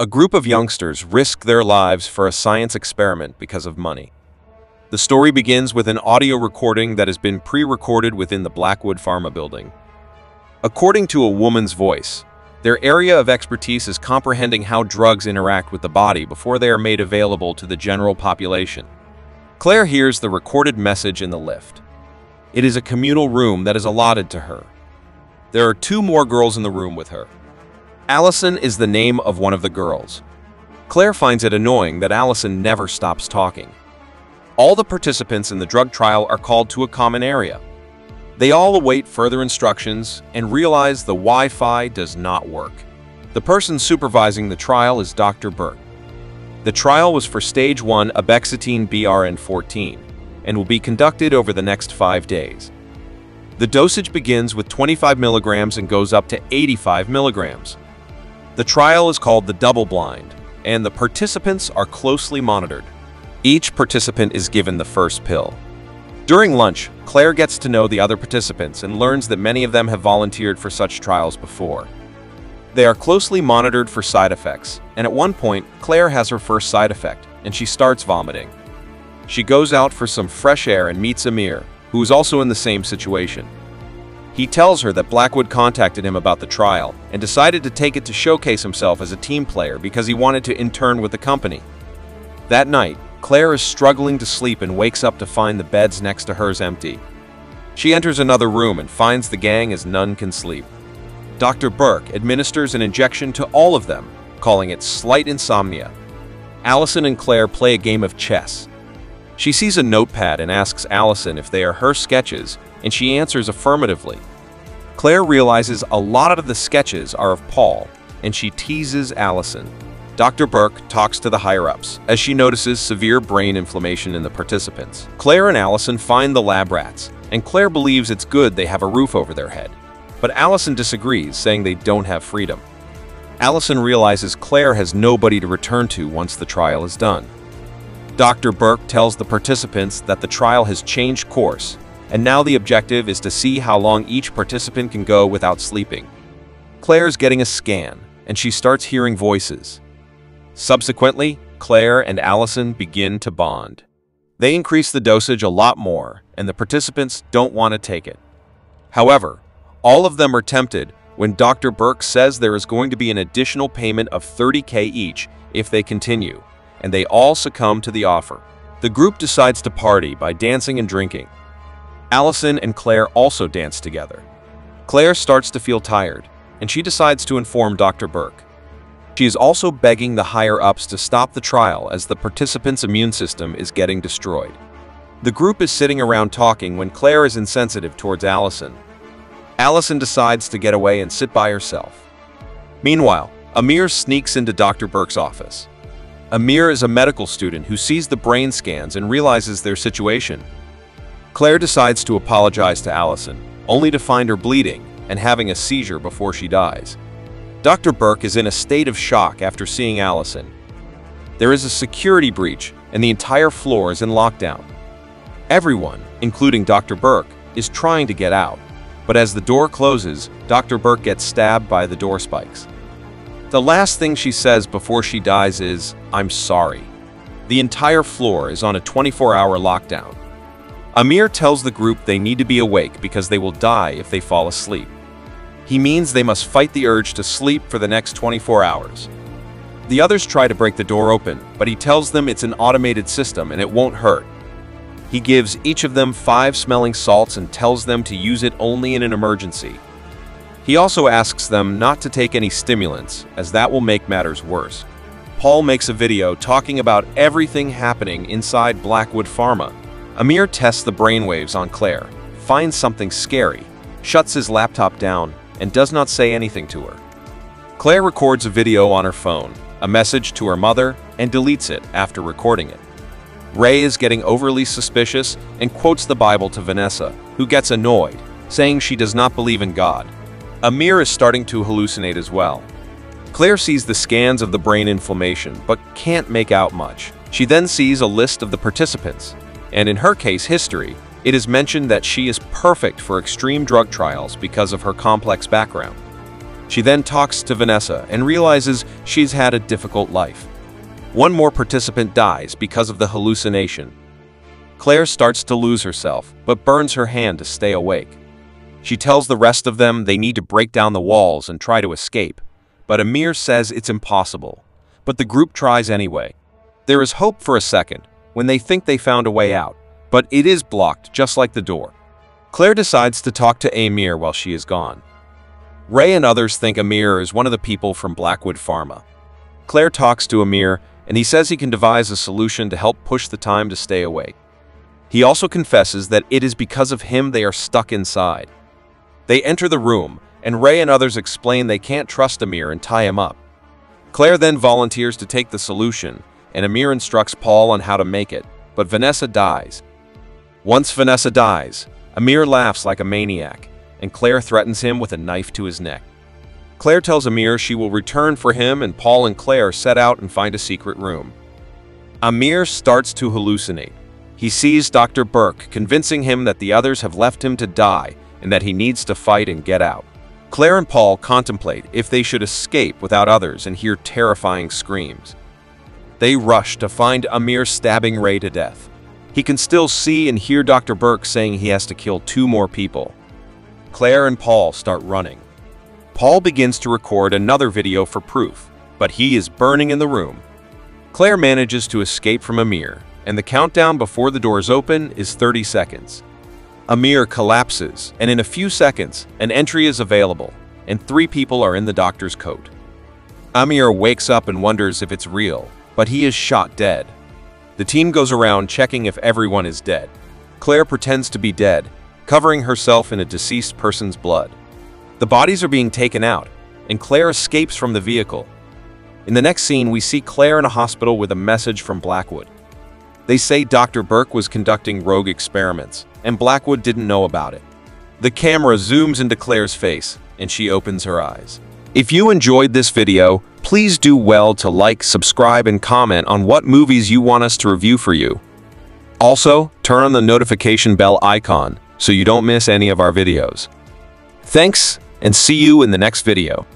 A group of youngsters risk their lives for a science experiment because of money. The story begins with an audio recording that has been pre-recorded within the Blackwood Pharma building. According to a woman's voice, their area of expertise is comprehending how drugs interact with the body before they are made available to the general population. Claire hears the recorded message in the lift. It is a communal room that is allotted to her. There are two more girls in the room with her. Allison is the name of one of the girls. Claire finds it annoying that Allison never stops talking. All the participants in the drug trial are called to a common area. They all await further instructions and realize the Wi-Fi does not work. The person supervising the trial is Dr. Burke. The trial was for Stage 1 abexitine BRN14 and will be conducted over the next 5 days. The dosage begins with 25 milligrams and goes up to 85 milligrams. The trial is called the double-blind, and the participants are closely monitored. Each participant is given the first pill. During lunch, Claire gets to know the other participants and learns that many of them have volunteered for such trials before. They are closely monitored for side effects, and at one point, Claire has her first side effect, and she starts vomiting. She goes out for some fresh air and meets Amir, who is also in the same situation. He tells her that Blackwood contacted him about the trial and decided to take it to showcase himself as a team player because he wanted to intern with the company. That night, Claire is struggling to sleep and wakes up to find the beds next to hers empty. She enters another room and finds the gang as none can sleep. Dr. Burke administers an injection to all of them, calling it slight insomnia. Allison and Claire play a game of chess. She sees a notepad and asks Allison if they are her sketches, and she answers affirmatively. Claire realizes a lot of the sketches are of Paul, and she teases Allison. Dr. Burke talks to the higher-ups as she notices severe brain inflammation in the participants. Claire and Allison find the lab rats, and Claire believes it's good they have a roof over their head. But Allison disagrees, saying they don't have freedom. Allison realizes Claire has nobody to return to once the trial is done. Dr. Burke tells the participants that the trial has changed course, and now the objective is to see how long each participant can go without sleeping. Claire's getting a scan, and she starts hearing voices. Subsequently, Claire and Allison begin to bond. They increase the dosage a lot more, and the participants don't want to take it. However, all of them are tempted when Dr. Burke says there is going to be an additional payment of $30,000 each if they continue, and they all succumb to the offer. The group decides to party by dancing and drinking. Allison and Claire also dance together. Claire starts to feel tired, and she decides to inform Dr. Burke. She is also begging the higher-ups to stop the trial as the participants' immune system is getting destroyed. The group is sitting around talking when Claire is insensitive towards Allison. Allison decides to get away and sit by herself. Meanwhile, Amir sneaks into Dr. Burke's office. Amir is a medical student who sees the brain scans and realizes their situation. Claire decides to apologize to Allison, only to find her bleeding and having a seizure before she dies. Dr. Burke is in a state of shock after seeing Allison. There is a security breach and the entire floor is in lockdown. Everyone, including Dr. Burke, is trying to get out, but as the door closes, Dr. Burke gets stabbed by the door spikes. The last thing she says before she dies is, "I'm sorry." The entire floor is on a 24-hour lockdown. Amir tells the group they need to be awake because they will die if they fall asleep. He means they must fight the urge to sleep for the next 24 hours. The others try to break the door open, but he tells them it's an automated system and it won't hurt. He gives each of them 5 smelling salts and tells them to use it only in an emergency. He also asks them not to take any stimulants, as that will make matters worse. Paul makes a video talking about everything happening inside Blackwood Pharma. Amir tests the brainwaves on Claire, finds something scary, shuts his laptop down, and does not say anything to her. Claire records a video on her phone, a message to her mother, and deletes it after recording it. Ray is getting overly suspicious and quotes the Bible to Vanessa, who gets annoyed, saying she does not believe in God. Amir is starting to hallucinate as well. Claire sees the scans of the brain inflammation, but can't make out much. She then sees a list of the participants, and in her case history, it is mentioned that she is perfect for extreme drug trials because of her complex background. She then talks to Vanessa and realizes she's had a difficult life. One more participant dies because of the hallucination. Claire starts to lose herself, but burns her hand to stay awake. She tells the rest of them they need to break down the walls and try to escape, but Amir says it's impossible. But the group tries anyway. There is hope for a second, when they think they found a way out, but it is blocked just like the door. Claire decides to talk to Amir while she is gone. Ray and others think Amir is one of the people from Blackwood Pharma. Claire talks to Amir, and he says he can devise a solution to help push the time to stay awake. He also confesses that it is because of him they are stuck inside. They enter the room, and Ray and others explain they can't trust Amir and tie him up. Claire then volunteers to take the solution, and Amir instructs Paul on how to make it, but Vanessa dies. Once Vanessa dies, Amir laughs like a maniac, and Claire threatens him with a knife to his neck. Claire tells Amir she will return for him, and Paul and Claire set out and find a secret room. Amir starts to hallucinate. He sees Dr. Burke, convincing him that the others have left him to die and that he needs to fight and get out. Claire and Paul contemplate if they should escape without others and hear terrifying screams. They rush to find Amir stabbing Ray to death. He can still see and hear Dr. Burke saying he has to kill 2 more people. Claire and Paul start running. Paul begins to record another video for proof, but he is burning in the room. Claire manages to escape from Amir, and the countdown before the doors open is 30 seconds. Amir collapses, and in a few seconds, an entry is available, and 3 people are in the doctor's coat. Amir wakes up and wonders if it's real, but he is shot dead. The team goes around checking if everyone is dead. Claire pretends to be dead, covering herself in a deceased person's blood. The bodies are being taken out, and Claire escapes from the vehicle. In the next scene, we see Claire in a hospital with a message from Blackwood. They say Dr. Burke was conducting rogue experiments, and Blackwood didn't know about it. The camera zooms into Claire's face, and she opens her eyes. If you enjoyed this video, please do well to like, subscribe, and comment on what movies you want us to review for you. Also, turn on the notification bell icon so you don't miss any of our videos. Thanks, and see you in the next video.